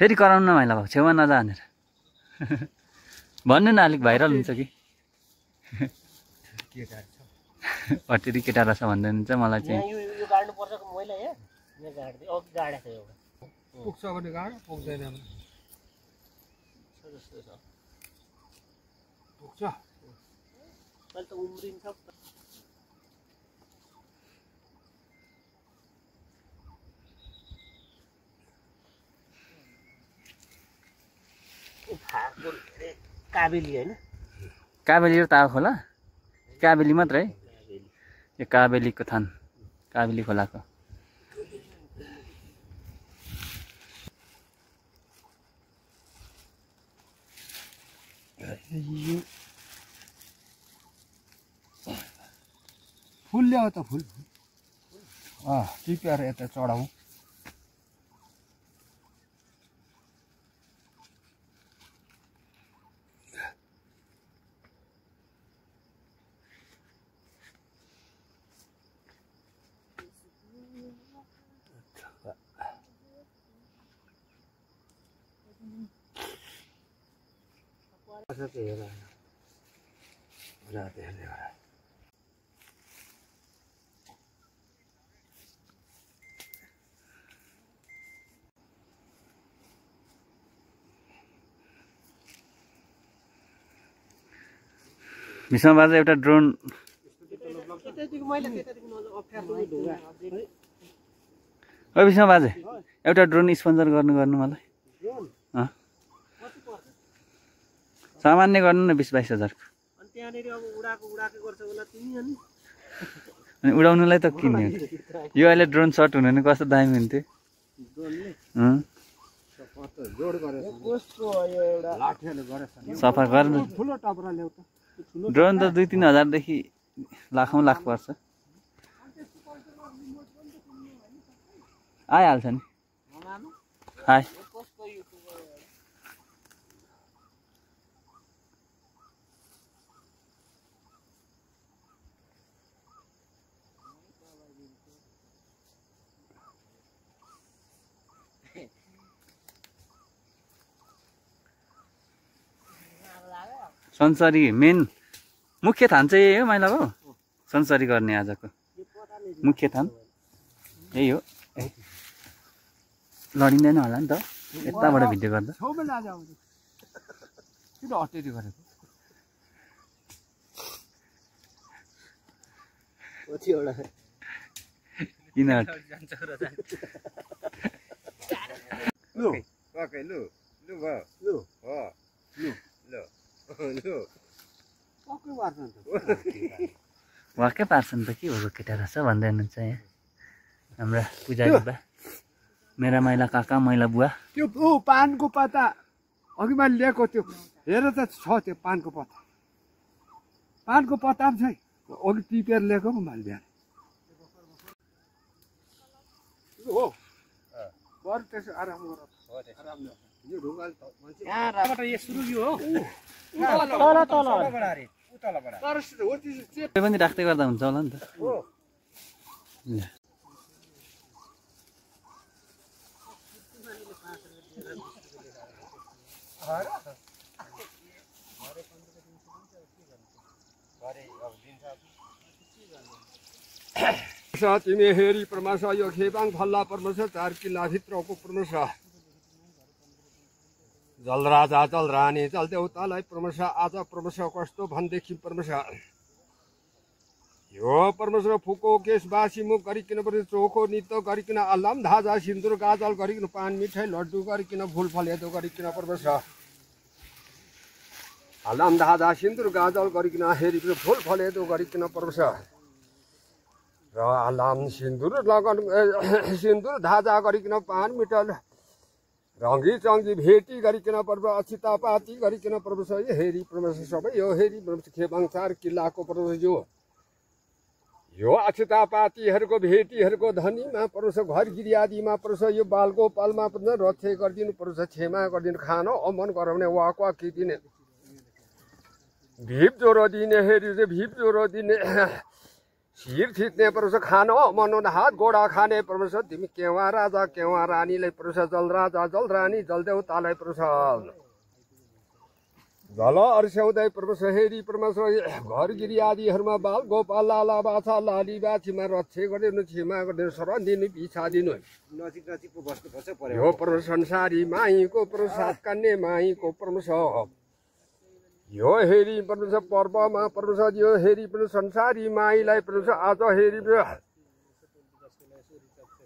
फेरि कराउनु न माइला भएको छेउमा नजा भनेर भन्नु न अलिक भाइरल हुन्छ कि अटेरी केटा रहेछ भन्दै हुन्छ मलाई चाहिँ यो गाड्नु पर्छ मैला यहाँ गाड्दै अघि गाडेको छ एउटा पुग्छ भने गाड पुग्दैन भने जस्तो छ पुग्छ अहिले त उम्रिन्छ काबेली होइन काबेली र तावा खोला काबेली मात्रै यो काबेलीको थान काबेली खोलाको फुल ल्याऊ त फुल टिपेर यता चढाउँ विष्णु बाजे एउटा ड्रोन ओ विष्णु बाजे एउटा ड्रोन स्पोन्सर गर्नु मलाई सामान्य गर्नु न 20-22 हजारको अनि उडाउनुलाई त किन्ने यो अहिले ड्रोन सर्ट हुनु नि कस्तो दामी हुन्थ्यो सफा गर्नु ड्रोन त 2-3 हजारदेखि लाखौँ लाख पर्छ आइहाल्छ नि हाय संसारी मेन मुख्य थान चाहिँ यही हो माइलाको संसारी गर्ने आजको मुख्य थान यही हो लडिँदैन होला नि त यताबाट भिडियो गर्दा किन अटेरी गरेको किन वाक्कै पार्छन् त के हो केटा रहेछ भन्दै हुनुहुन्छ यहाँ हाम्रा पुजारी बा मेरा माइला काका मैला बुवा त्यो पानको पत्ता अघि मैले लिएको त्यो हेर त छ त्यो पानको पत्ता पनि छ अघि टिपेर ल्याएको पो मैले बिहान हो बरु त्यसो आराम गर यो ढुङ्गाले पनि राख्दै गर्दा हुन्छ होला नि त तिमी हेरी परमेश यो खेबाङ फल्ला परमेश 4 किल्ला भित्रको परमेश जल राजा जल रानी जल देउतालाई परमेश आज परमेश कस्तो भनेदेखि परमेश यो परमेश फुको केश बासी मुख गरिकन पनि चोखो नित्य गरिकन अल्लाम धाजा सिन्दुर गाजल गरिकन पान मिठाई लड्डु गरिकन फुल फलेदो गरिकन परमेश अल्लाम धाजा सिन्दुर गाजल गरिकन हेरिकन फुल फलेदो गरिकन परमेश र अल्लाम सिन्दुर लगन सिन्दुर धाजा गरिकन पान मिठाई रङ्गी चङ्गी भेटी गरिकन पर्व अछिता पाती गरिकन परमेश हेरी परमेश सबै यो हेरी परमेश खेबाङ 4 किल्लाको परमेश यो अछिता पातीहरूको भेटीहरूको धनीमा परमेश घर गिरियादीमा परमेश यो बालको पालमा पनि रथे गरिदिनु परमेश क्षमा गरिदिनु खान अमन गराउने वाक दिने भिप ज्वरो दिने हेरी चाहिँ भिप ज्वरो दिने शिर थिच्ने परमेश्वर खान मन हात गोडा खाने परमेश्वर तिमी केवा राजा केवा रानीलाई परमेश्वर जल राजा जल रानी जल देवतालाई परमेश्वर जल अर्स्याउँदै परमेश्वर हेरी परमेश्वर घर गिरी आदिहरूमा बाल गोपाल लाला बाछा लाली बाछीमा रक्षे गरिदिनु क्षमा गरिदिनु शरण दिनु पिछा दिनु यो परमेश्वर संसारी माईको परमेश्वर कन्या माईको परमेश्वर यो हेरी परमेश्वर पर्वमा परमेश्वर यो हेरी परमेश्वर संसारी माईलाई परमेश्वर आज हेरी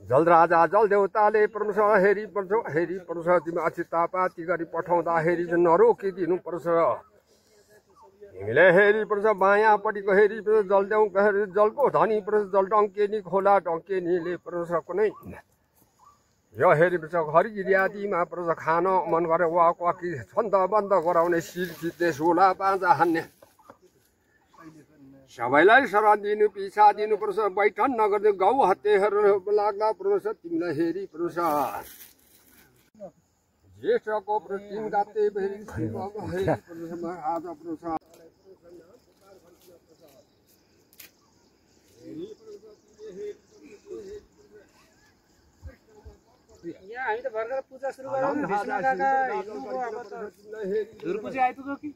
जल राजा जल देवताले परमेश्वर हेरी परमेश्वर तिमी अचितापाती गरी पठाउँदाखेरि नरोकिदिनु परमेश्वर तिमीले हेरी परमेश्वर बायाँपट्टिको हेरी जल देऊ जलको धनी परमेश्वर जल डङ्केनी खोला डङ्केनीले परमेश्वर कुनै यो हेरी परमेश्वर घरगिरी आदिमा परमेश्वर खान मन गरेर वाक वाकी छन्द बन्द गराउने शिर थिच्ने सोला पाँजा हान्ने सबैलाई शरण दिनु पिछा दिनु परमेश्वर बैठन नगर्ने गाउँ हत्तेहरू लाग्दा परमेश्वर तिमीलाई हेरी परमेश्वर ज्येष्ठको तिमी गाते हेरी परमेश्वर आज परमेश्वर यहाँ हामी त भर्खर पूजा सुरु गरौँ विष्णु काका हिँड्नुभयो अब त धुरपुजी आइपुग्यो कि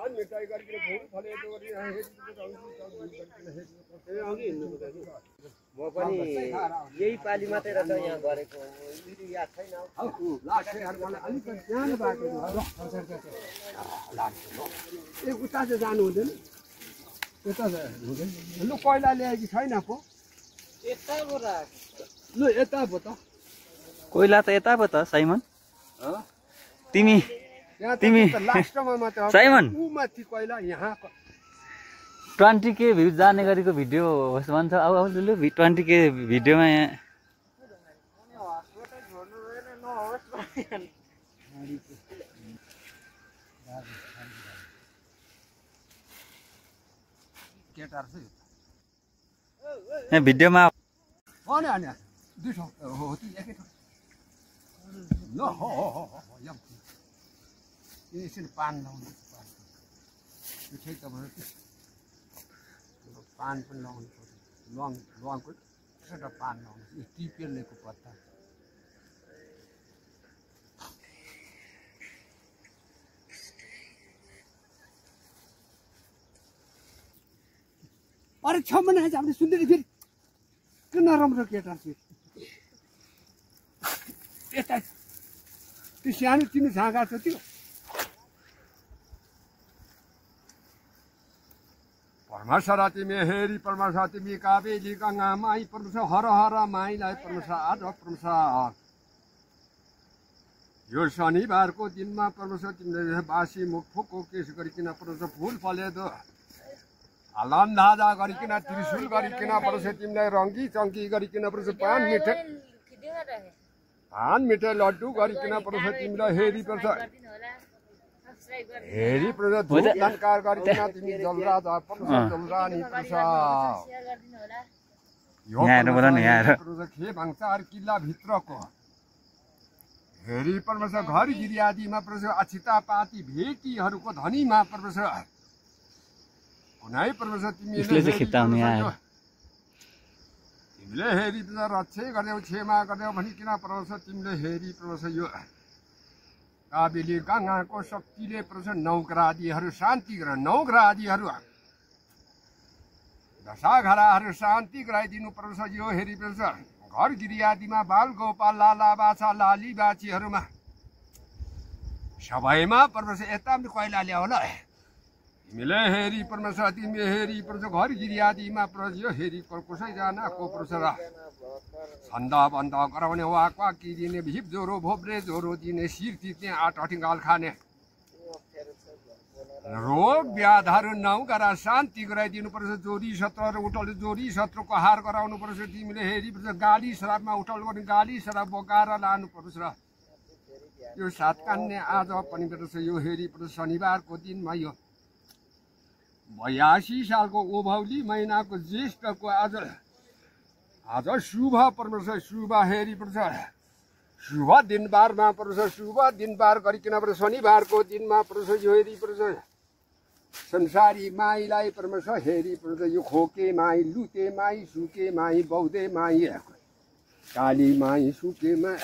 मिठाई गरिकन फुल फलेको गरी म पनि यही पाली मात्रै रहेछ यहाँ गरेको याद छैन उता चाहिँ जानु हुँदैन यता हुँदैन लु कोइला ल्याएकी छैन पो लु यता पो त कोइला त यता पो त साइमन तिमी लास्टमा मात्र साइमन माथि कोइला यहाँ 20K भ्यू जाने गरेको भिडियो होस् भन्छ अब लु 20K भिडियोमा यहाँ भिडियोमा दुई ठाउँ हो कि एकै ठाउँ ल हो यसरी पान लाउनु त्यो ठिक तपाईँ पान पनि लाउनु पर्छ ल्वाङको एउटा पान लाउनु यो टिपेलेको पत्ता अरे छेउमा नआएछ हामीले सुन्दैन फेरि के नराम्रो केटा फेरि यता त्यो सानो तिमी झाँगा छ त्यो परमेश्वर तिमी हेरी परमेश्वर तिमी काबेली गङ्गा माई परमेश्वर हर हर माईलाई परमेश्वर आज परमेश्वर यो शनिबारको दिनमा परमेश्वर तिमीले बासी मुख फुको केस गरिकन परमेश्वर फुल फलेदो हलाम धाजा गरिकन त्रिशुल गरिकन परमेश्वर तिमीलाई रङ्गी चङ्की गरिकन परमेश्वर पान मिठाई लड्डु गरिकन परमेश्वर तिमीलाई हेरी परमेश्वर हेरी परमेश्वर धूप धनकार गरिकन तिमी जलराजा परमेश्वर जलरानी परमेश्वर खे भाङचार किल्ला भित्रको हेरी परमेश्वर घर गिरी आदिमा परमेश्वर अछिता पाती भेटीहरूको धनीमा परमेश्वर कुनै परमेश्वर तिमीले हेरी रक्षे गर्दैौ क्षमा गर्दैौ भनिकन परमेश्वर तिमीले हेरी परमेश्वर यो काबेली गङ्गाको शक्तिले परमेश्वर नौग्रादीहरू शान्ति गर नौग्रादीहरू दशाघराहरू शान्ति गराइदिनु परमेश्वर यो हेरी परमेश्वर घर गिरी आदिमा बाल गोपाल लाला बाछा लाली बाछीहरूमा सबैमा परमेश्वर यता पनि कोइला ल्याऊ ल तिमीले हेरी परमेश्वर तिमी हेरी परमेश्वर घर गिरी आदिमा परमेश्वर यो हेरी कसैजनाको परमेश्वर छन्द बन्द गराउने वाक वाकी दिने भिप ज्वरो भोब्रे ज्वरो दिने शिर थिच्ने आठ अठिङ्गाल खाने रोग व्याधहरू नौगरा शान्ति गराइदिनु पर्छ जोरी सत्रहरू उठल जोरी सत्रको हार गराउनु पर्छ तिमीले हेरी पर्छ गाली शराबमा उठल गर्ने गाली शराब बोकाएर लानु पर्छ यो सात कन्या आज पनि पर्छ यो हेरी पर्छ शनिबारको दिनमा यो 82 सालको ओभौली महिनाको ज्येष्ठको आज शुभ परमेश्वर शुभ हेरी पर्छ शुभ दिनबारमा परमेश्वर शुभ दिनबार गरिकन पर्छ शनिबारको दिनमा परमेश्वर यो हेरी पर्छ संसारी माईलाई परमेश्वर हेरी परमेश्वर यो खोके माई लुते माई सुके माई बौद्धे माई काली माई सुके माई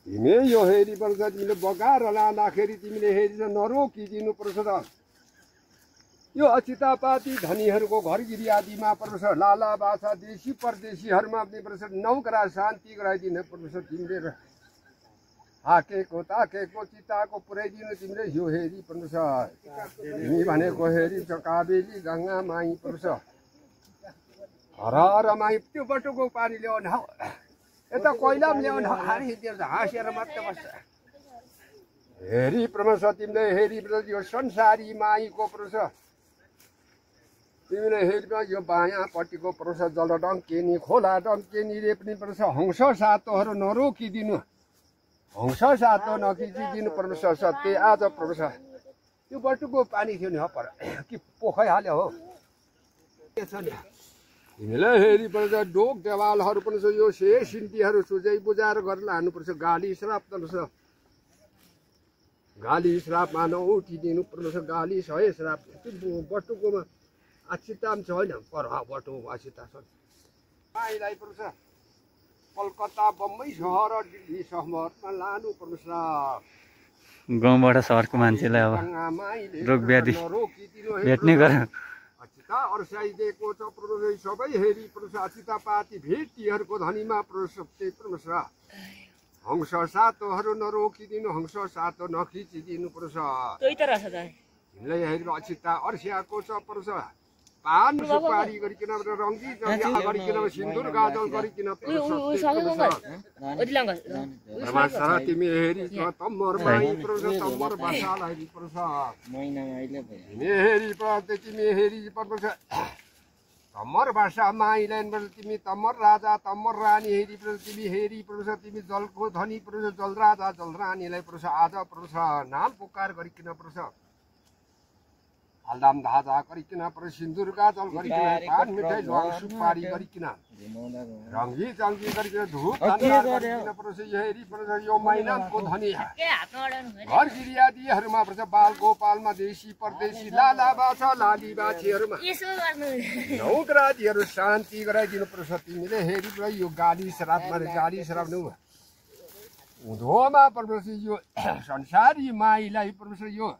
तिमी यो हेरी परमेश्वर तिमीले बगाएर लाँदाखेरि तिमीले हेरी नरोकिदिनु परमेश्वर यो अचितापाती धनीहरूको घरगिरी आदिमा परमेश्वर लाला बाछा देशी परदेशीहरूमा पनि परमेश्वर नौकरा शान्ति गराइदिनु परमेश्वर तिमीले हाकेको ताकेको चिताको पुर्याइदिनु तिमीले यो हेरी परमेश्वर तिमी भनेको हेरी छ काबेली गङ्गा माई परमेश्वर हर माई त्यो बटुको पानी ल्याउनु हौ यता कोइला पनि ल्याउनु हाँसेर मात्र बस्छ हेरी परमेश्वर तिमीले हेरी यो संसारी माईको परमेश्वर तिमीले हेरीमा यो बायाँपट्टिको परमेश्वर जल डङ्केनी खोला डङ्केनीले पनि परमेश्वर हंस सातोहरू नरोकिदिनु हंस सातो नखिचिदिनु परमेश्वर सत्य आज परमेश्वर त्यो बटुको पानी थियो नि पर कि पोखाइहाल्यो हो तिमीले हेरी परमेश्वर डोक देवालहरू पनि यो से सिन्तीहरू सुझै बुझाएर गरेर लानुपर्छ गाली श्राप परमेश्वर गाली श्रापमा नउठिदिनु परमेश्वर गाली सय श्राप त्यो बटुकोमा अचिता पनि छैन पर बटुको अचिता छ माईलाई परमेश्वर कलकत्ता बम्बई सहर दिल्ली सहरमा लानु परमेश्वर गाउँबाट सहरको मान्छेलाई अब रोग व्याधि भेट्ने गर्यो अचिता अर्साइदिएको छ परमेश्वर सबै हेरी परमेश्वर अचितापाती भेटीहरूको धनीमा परमेश्वर हंस सातोहरू नरोकिदिनु हंस सातो नखिचिदिनु परमेश्वर तिमीलाई हेरी अचिता अर्स्याएको छ परमेश्वर पान सुपारी गरिकन रङ्गी गरिकन सिन्दुर गाजल गरिकन परमेश्वर तिमी हेरी तम्मर माई परमेश्वर तम्मर भाषालाई परमेश्वर तिमी हेरी परमेश्वर तम्मर भाषा माईलाई तिमी तम्मर राजा तम्मर रानी हेरी तिमी हेरी परमेश्वर तिमी जलको धनी परमेश्वर जल राजा जल रानीलाई परमेश्वर आज परमेश्वर नाम पुकार गरिकन परमेश्वर हल्दाम धाजा गरिकन पर सिन्दुर गाजल गरिकन पान मिठाई लङ सुपारी गरिकन रङ्गी चङ्गी गरिकन धुप गरिकन परमेश्वर हेरी परमेश्वर यो महिनाको धनी घर गिरियादीहरूमा परमेश्वर बाल गोपालमा देशी परदेशी लाला बाछा लाली बाछीहरूमा नौकरादीहरू शान्ति गराइदिनु परमेश्वर तिमीले हेरी यो गाली श्रापमा गाली श्राप उँधोमा परमेश्वर यो संसारी माईलाई परमेश्वर यो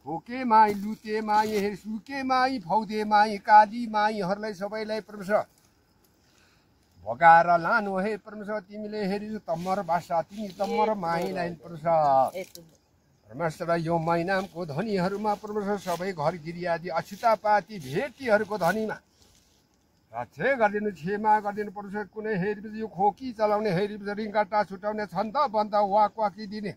खोके माई लुते माई सुके माई फौदे माई काली माईहरूलाई सबैलाई परमेश्वर भगाएर लानु हे परमेश्वर तिमीले हेरी तम्मर भाषा तिमी तम्मर माईलाई परमेश्वर यो महिनाको धनीहरूमा परमेश्वर सबै घर गिरियादी अछुतापाती भेटीहरूको धनीमा रक्षे गरिदिनु क्षमा गरिदिनु परमेश्वर कुनै हेरी यो खोकी चलाउने हेरी रिङ्गाटा छुटाउने छन्द बन्द वाक वाकी दिने